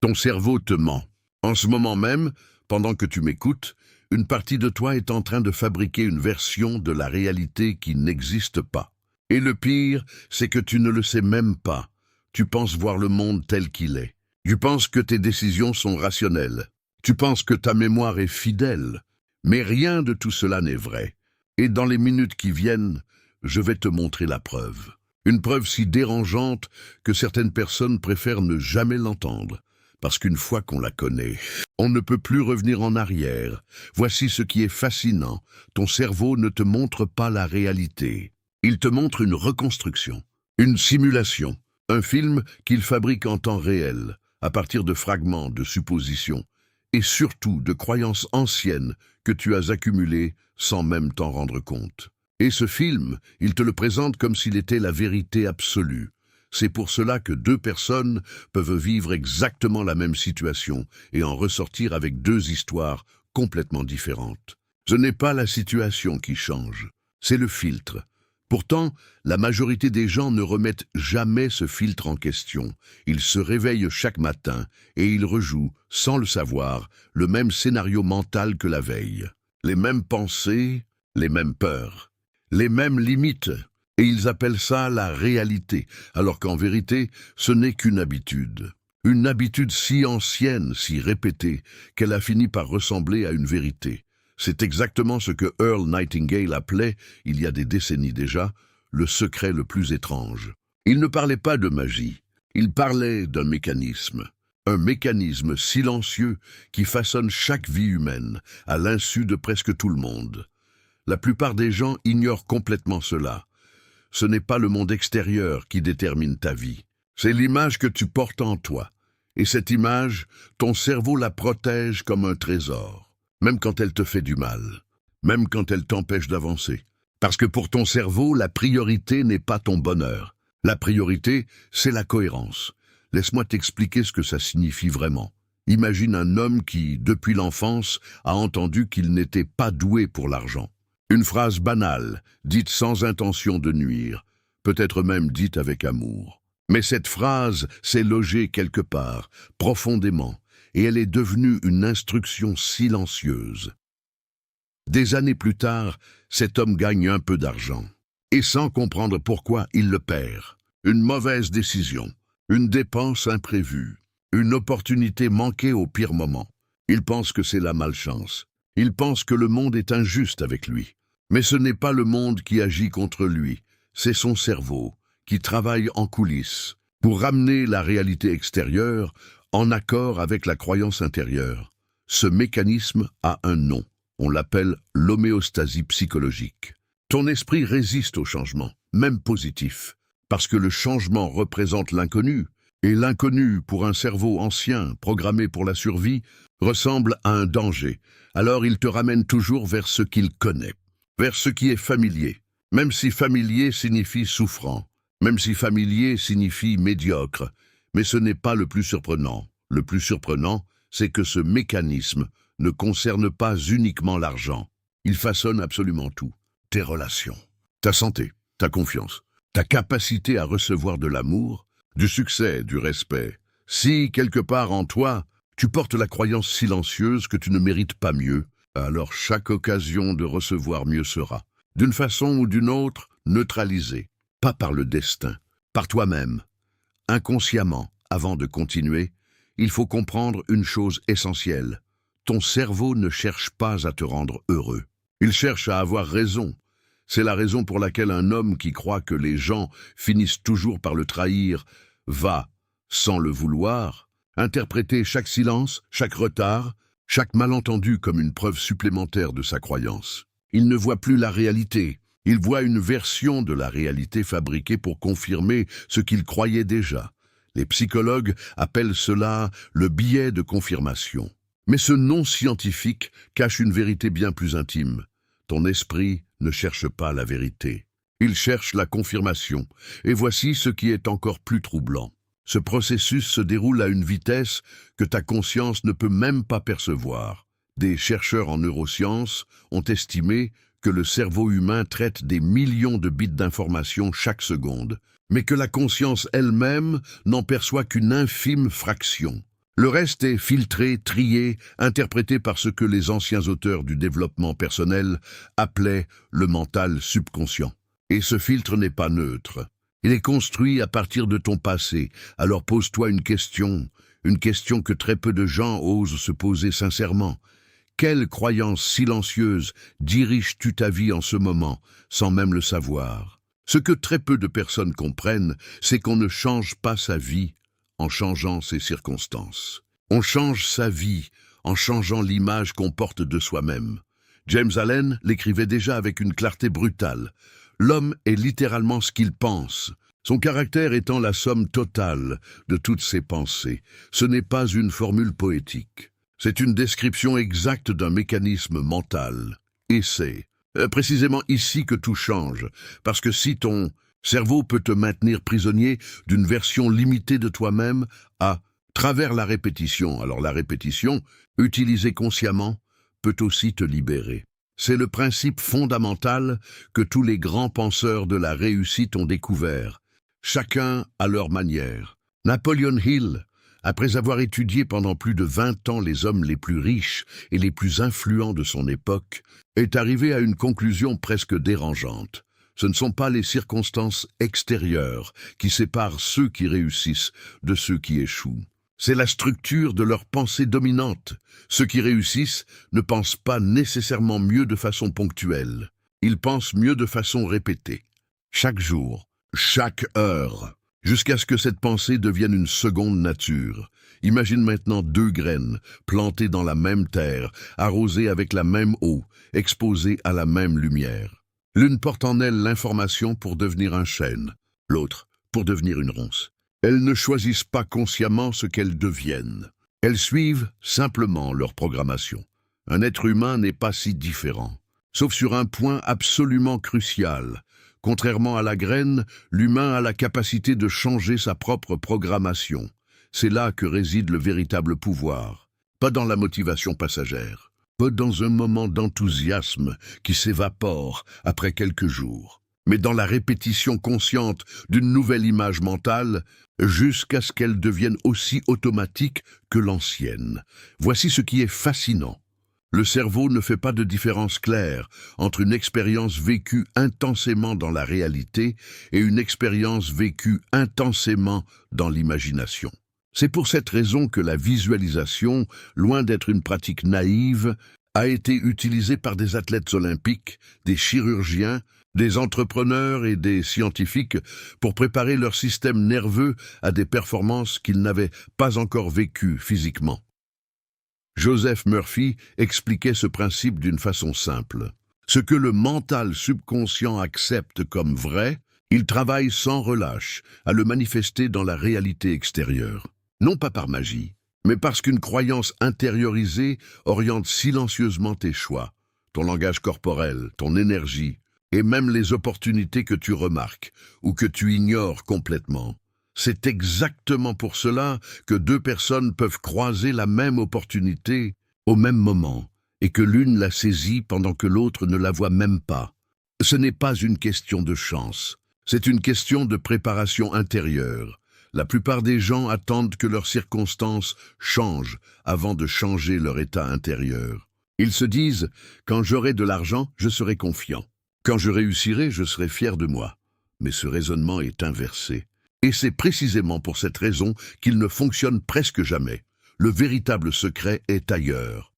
Ton cerveau te ment. En ce moment même, pendant que tu m'écoutes, une partie de toi est en train de fabriquer une version de la réalité qui n'existe pas. Et le pire, c'est que tu ne le sais même pas. Tu penses voir le monde tel qu'il est. Tu penses que tes décisions sont rationnelles. Tu penses que ta mémoire est fidèle. Mais rien de tout cela n'est vrai. Et dans les minutes qui viennent, je vais te montrer la preuve. Une preuve si dérangeante que certaines personnes préfèrent ne jamais l'entendre. Parce qu'une fois qu'on la connaît, on ne peut plus revenir en arrière. Voici ce qui est fascinant. Ton cerveau ne te montre pas la réalité. Il te montre une reconstruction, une simulation, un film qu'il fabrique en temps réel, à partir de fragments, de suppositions, et surtout de croyances anciennes que tu as accumulées sans même t'en rendre compte. Et ce film, il te le présente comme s'il était la vérité absolue. C'est pour cela que deux personnes peuvent vivre exactement la même situation et en ressortir avec deux histoires complètement différentes. Ce n'est pas la situation qui change, c'est le filtre. Pourtant, la majorité des gens ne remettent jamais ce filtre en question. Ils se réveillent chaque matin et ils rejouent, sans le savoir, le même scénario mental que la veille. Les mêmes pensées, les mêmes peurs, les mêmes limites. Et ils appellent ça la réalité, alors qu'en vérité, ce n'est qu'une habitude. Une habitude si ancienne, si répétée, qu'elle a fini par ressembler à une vérité. C'est exactement ce que Earl Nightingale appelait, il y a des décennies déjà, le secret le plus étrange. Il ne parlait pas de magie, il parlait d'un mécanisme. Un mécanisme silencieux qui façonne chaque vie humaine, à l'insu de presque tout le monde. La plupart des gens ignorent complètement cela. Ce n'est pas le monde extérieur qui détermine ta vie. C'est l'image que tu portes en toi. Et cette image, ton cerveau la protège comme un trésor. Même quand elle te fait du mal. Même quand elle t'empêche d'avancer. Parce que pour ton cerveau, la priorité n'est pas ton bonheur. La priorité, c'est la cohérence. Laisse-moi t'expliquer ce que ça signifie vraiment. Imagine un homme qui, depuis l'enfance, a entendu qu'il n'était pas doué pour l'argent. Une phrase banale, dite sans intention de nuire, peut-être même dite avec amour. Mais cette phrase s'est logée quelque part, profondément, et elle est devenue une instruction silencieuse. Des années plus tard, cet homme gagne un peu d'argent. Et sans comprendre pourquoi, il le perd. Une mauvaise décision, une dépense imprévue, une opportunité manquée au pire moment. Il pense que c'est la malchance. Il pense que le monde est injuste avec lui. Mais ce n'est pas le monde qui agit contre lui, c'est son cerveau qui travaille en coulisses pour ramener la réalité extérieure en accord avec la croyance intérieure. Ce mécanisme a un nom, on l'appelle l'homéostasie psychologique. Ton esprit résiste au changement, même positif, parce que le changement représente l'inconnu, et l'inconnu, pour un cerveau ancien, programmé pour la survie, ressemble à un danger. Alors il te ramène toujours vers ce qu'il connaît. Vers ce qui est familier, même si familier signifie souffrant, même si familier signifie médiocre. Mais ce n'est pas le plus surprenant. Le plus surprenant, c'est que ce mécanisme ne concerne pas uniquement l'argent. Il façonne absolument tout. Tes relations, ta santé, ta confiance, ta capacité à recevoir de l'amour, du succès, du respect. Si, quelque part en toi, tu portes la croyance silencieuse que tu ne mérites pas mieux, alors chaque occasion de recevoir mieux sera, d'une façon ou d'une autre, neutralisée, pas par le destin, par toi-même. Inconsciemment, avant de continuer, il faut comprendre une chose essentielle. Ton cerveau ne cherche pas à te rendre heureux. Il cherche à avoir raison. C'est la raison pour laquelle un homme qui croit que les gens finissent toujours par le trahir va, sans le vouloir, interpréter chaque silence, chaque retard, chaque malentendu comme une preuve supplémentaire de sa croyance. Il ne voit plus la réalité, il voit une version de la réalité fabriquée pour confirmer ce qu'il croyait déjà. Les psychologues appellent cela le biais de confirmation. Mais ce nom scientifique cache une vérité bien plus intime. Ton esprit ne cherche pas la vérité. Il cherche la confirmation. Et voici ce qui est encore plus troublant. Ce processus se déroule à une vitesse que ta conscience ne peut même pas percevoir. Des chercheurs en neurosciences ont estimé que le cerveau humain traite des millions de bits d'informations chaque seconde, mais que la conscience elle-même n'en perçoit qu'une infime fraction. Le reste est filtré, trié, interprété par ce que les anciens auteurs du développement personnel appelaient le mental subconscient. Et ce filtre n'est pas neutre. Il est construit à partir de ton passé. Alors pose-toi une question que très peu de gens osent se poser sincèrement. Quelle croyance silencieuse dirige-tu ta vie en ce moment, sans même le savoir? Ce que très peu de personnes comprennent, c'est qu'on ne change pas sa vie en changeant ses circonstances. On change sa vie en changeant l'image qu'on porte de soi-même. James Allen l'écrivait déjà avec une clarté brutale. L'homme est littéralement ce qu'il pense, son caractère étant la somme totale de toutes ses pensées. Ce n'est pas une formule poétique. C'est une description exacte d'un mécanisme mental. Et c'est précisément ici que tout change, parce que si ton cerveau peut te maintenir prisonnier d'une version limitée de toi-même à travers la répétition, alors la répétition, utilisée consciemment, peut aussi te libérer. C'est le principe fondamental que tous les grands penseurs de la réussite ont découvert, chacun à leur manière. Napoleon Hill, après avoir étudié pendant plus de 20 ans les hommes les plus riches et les plus influents de son époque, est arrivé à une conclusion presque dérangeante. Ce ne sont pas les circonstances extérieures qui séparent ceux qui réussissent de ceux qui échouent. C'est la structure de leur pensée dominante. Ceux qui réussissent ne pensent pas nécessairement mieux de façon ponctuelle. Ils pensent mieux de façon répétée. Chaque jour, chaque heure, jusqu'à ce que cette pensée devienne une seconde nature. Imagine maintenant 2 graines, plantées dans la même terre, arrosées avec la même eau, exposées à la même lumière. L'une porte en elle l'information pour devenir un chêne, l'autre pour devenir une ronce. Elles ne choisissent pas consciemment ce qu'elles deviennent. Elles suivent simplement leur programmation. Un être humain n'est pas si différent, sauf sur un point absolument crucial. Contrairement à la graine, l'humain a la capacité de changer sa propre programmation. C'est là que réside le véritable pouvoir, pas dans la motivation passagère. Pas dans un moment d'enthousiasme qui s'évapore après quelques jours, mais dans la répétition consciente d'une nouvelle image mentale jusqu'à ce qu'elle devienne aussi automatique que l'ancienne. Voici ce qui est fascinant. Le cerveau ne fait pas de différence claire entre une expérience vécue intensément dans la réalité et une expérience vécue intensément dans l'imagination. C'est pour cette raison que la visualisation, loin d'être une pratique naïve, a été utilisée par des athlètes olympiques, des chirurgiens, des entrepreneurs et des scientifiques pour préparer leur système nerveux à des performances qu'ils n'avaient pas encore vécues physiquement. Joseph Murphy expliquait ce principe d'une façon simple. Ce que le mental subconscient accepte comme vrai, il travaille sans relâche à le manifester dans la réalité extérieure. Non pas par magie, mais parce qu'une croyance intériorisée oriente silencieusement tes choix, ton langage corporel, ton énergie, et même les opportunités que tu remarques ou que tu ignores complètement. C'est exactement pour cela que 2 personnes peuvent croiser la même opportunité au même moment, et que l'une la saisit pendant que l'autre ne la voit même pas. Ce n'est pas une question de chance, c'est une question de préparation intérieure. La plupart des gens attendent que leurs circonstances changent avant de changer leur état intérieur. Ils se disent « Quand j'aurai de l'argent, je serai confiant. Quand je réussirai, je serai fier de moi. » Mais ce raisonnement est inversé. Et c'est précisément pour cette raison qu'il ne fonctionne presque jamais. Le véritable secret est ailleurs.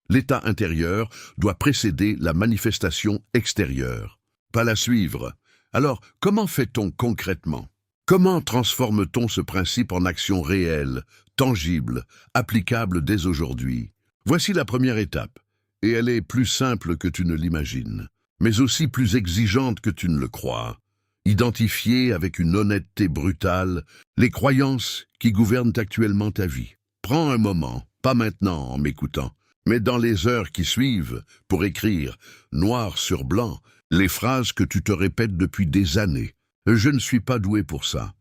L'état intérieur doit précéder la manifestation extérieure, pas la suivre. Alors, comment fait-on concrètement ? Comment transforme-t-on ce principe en action réelle, tangible, applicable dès aujourd'hui? Voici la première étape, et elle est plus simple que tu ne l'imagines, mais aussi plus exigeante que tu ne le crois. Identifier avec une honnêteté brutale les croyances qui gouvernent actuellement ta vie. Prends un moment, pas maintenant en m'écoutant, mais dans les heures qui suivent, pour écrire, noir sur blanc, les phrases que tu te répètes depuis des années. Je ne suis pas doué pour ça.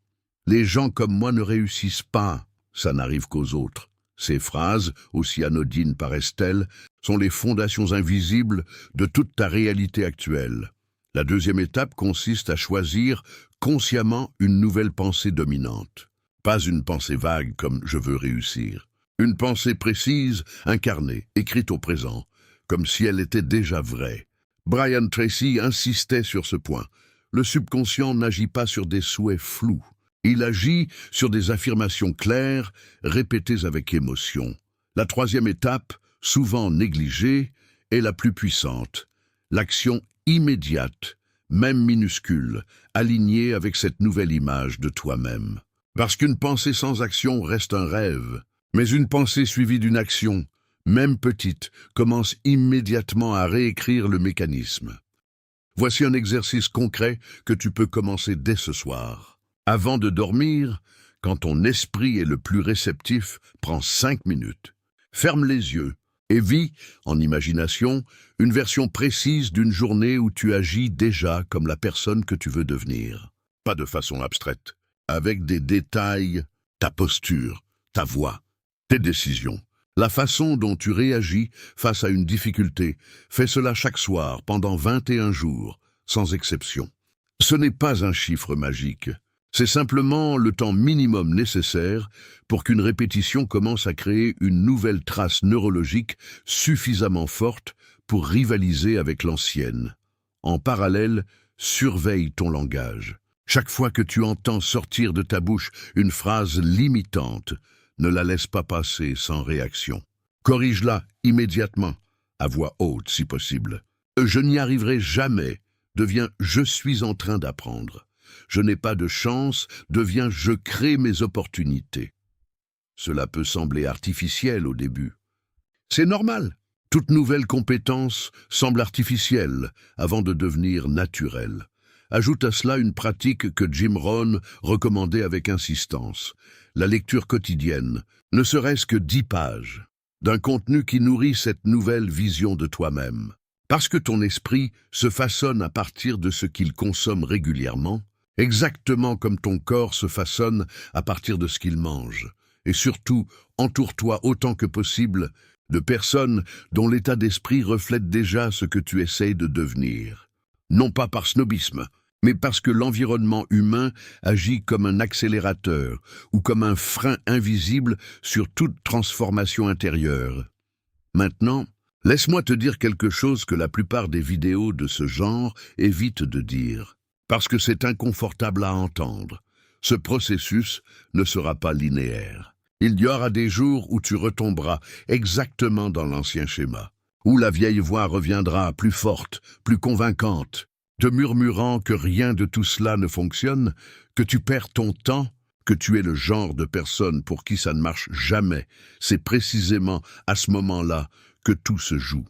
Les gens comme moi ne réussissent pas. Ça n'arrive qu'aux autres. Ces phrases, aussi anodines paraissent-elles, sont les fondations invisibles de toute ta réalité actuelle. La deuxième étape consiste à choisir consciemment une nouvelle pensée dominante. Pas une pensée vague comme «je veux réussir». Une pensée précise, incarnée, écrite au présent, comme si elle était déjà vraie. Brian Tracy insistait sur ce point. Le subconscient n'agit pas sur des souhaits flous. Il agit sur des affirmations claires, répétées avec émotion. La troisième étape, souvent négligée, est la plus puissante. L'action immédiate, même minuscule, alignée avec cette nouvelle image de toi-même. Parce qu'une pensée sans action reste un rêve, mais une pensée suivie d'une action, même petite, commence immédiatement à réécrire le mécanisme. Voici un exercice concret que tu peux commencer dès ce soir. Avant de dormir, quand ton esprit est le plus réceptif, prends 5 minutes. Ferme les yeux et vis, en imagination, une version précise d'une journée où tu agis déjà comme la personne que tu veux devenir. Pas de façon abstraite, avec des détails, ta posture, ta voix, tes décisions. La façon dont tu réagis face à une difficulté, fais cela chaque soir pendant 21 jours, sans exception. Ce n'est pas un chiffre magique, c'est simplement le temps minimum nécessaire pour qu'une répétition commence à créer une nouvelle trace neurologique suffisamment forte pour rivaliser avec l'ancienne. En parallèle, surveille ton langage. Chaque fois que tu entends sortir de ta bouche une phrase limitante, ne la laisse pas passer sans réaction. Corrige-la immédiatement, à voix haute si possible. Je n'y arriverai jamais devient je suis en train d'apprendre. Je n'ai pas de chance devient je crée mes opportunités. Cela peut sembler artificiel au début. C'est normal. Toute nouvelle compétence semble artificielle avant de devenir naturelle. Ajoute à cela une pratique que Jim Rohn recommandait avec insistance. La lecture quotidienne, ne serait-ce que 10 pages, d'un contenu qui nourrit cette nouvelle vision de toi-même. Parce que ton esprit se façonne à partir de ce qu'il consomme régulièrement, exactement comme ton corps se façonne à partir de ce qu'il mange. Et surtout, entoure-toi autant que possible de personnes dont l'état d'esprit reflète déjà ce que tu essayes de devenir. Non pas par snobisme, mais parce que l'environnement humain agit comme un accélérateur ou comme un frein invisible sur toute transformation intérieure. Maintenant, laisse-moi te dire quelque chose que la plupart des vidéos de ce genre évitent de dire, parce que c'est inconfortable à entendre. Ce processus ne sera pas linéaire. Il y aura des jours où tu retomberas exactement dans l'ancien schéma, où la vieille voix reviendra plus forte, plus convaincante, te murmurant que rien de tout cela ne fonctionne, que tu perds ton temps, que tu es le genre de personne pour qui ça ne marche jamais. C'est précisément à ce moment-là que tout se joue.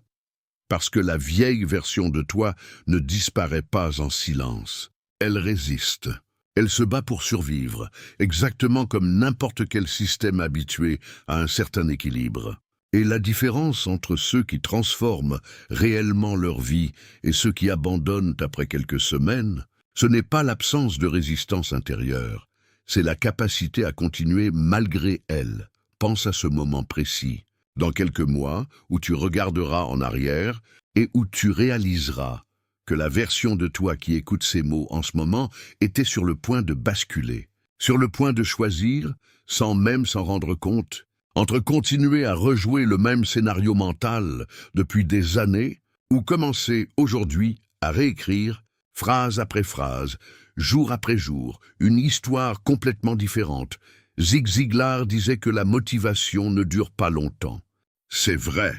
Parce que la vieille version de toi ne disparaît pas en silence. Elle résiste. Elle se bat pour survivre, exactement comme n'importe quel système habitué à un certain équilibre. Et la différence entre ceux qui transforment réellement leur vie et ceux qui abandonnent après quelques semaines, ce n'est pas l'absence de résistance intérieure, c'est la capacité à continuer malgré elle. Pense à ce moment précis, dans quelques mois, où tu regarderas en arrière et où tu réaliseras que la version de toi qui écoute ces mots en ce moment était sur le point de basculer, sur le point de choisir, sans même s'en rendre compte, entre continuer à rejouer le même scénario mental depuis des années ou commencer aujourd'hui à réécrire, phrase après phrase, jour après jour, une histoire complètement différente. Zig Ziglar disait que la motivation ne dure pas longtemps. C'est vrai,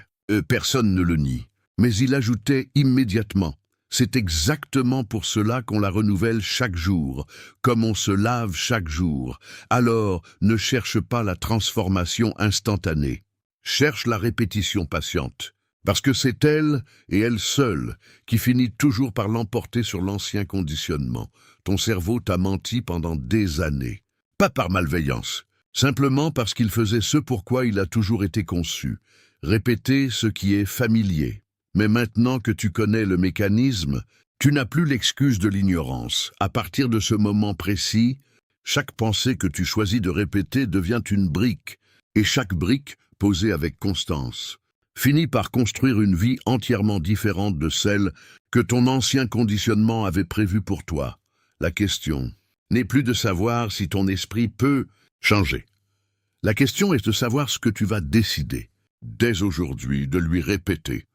personne ne le nie, mais il ajoutait immédiatement: c'est exactement pour cela qu'on la renouvelle chaque jour, comme on se lave chaque jour. Alors, ne cherche pas la transformation instantanée. Cherche la répétition patiente. Parce que c'est elle, et elle seule, qui finit toujours par l'emporter sur l'ancien conditionnement. Ton cerveau t'a menti pendant des années. Pas par malveillance, simplement parce qu'il faisait ce pourquoi il a toujours été conçu. Répéter ce qui est familier. Mais maintenant que tu connais le mécanisme, tu n'as plus l'excuse de l'ignorance. À partir de ce moment précis, chaque pensée que tu choisis de répéter devient une brique, et chaque brique, posée avec constance, finit par construire une vie entièrement différente de celle que ton ancien conditionnement avait prévue pour toi. La question n'est plus de savoir si ton esprit peut changer. La question est de savoir ce que tu vas décider, dès aujourd'hui, de lui répéter.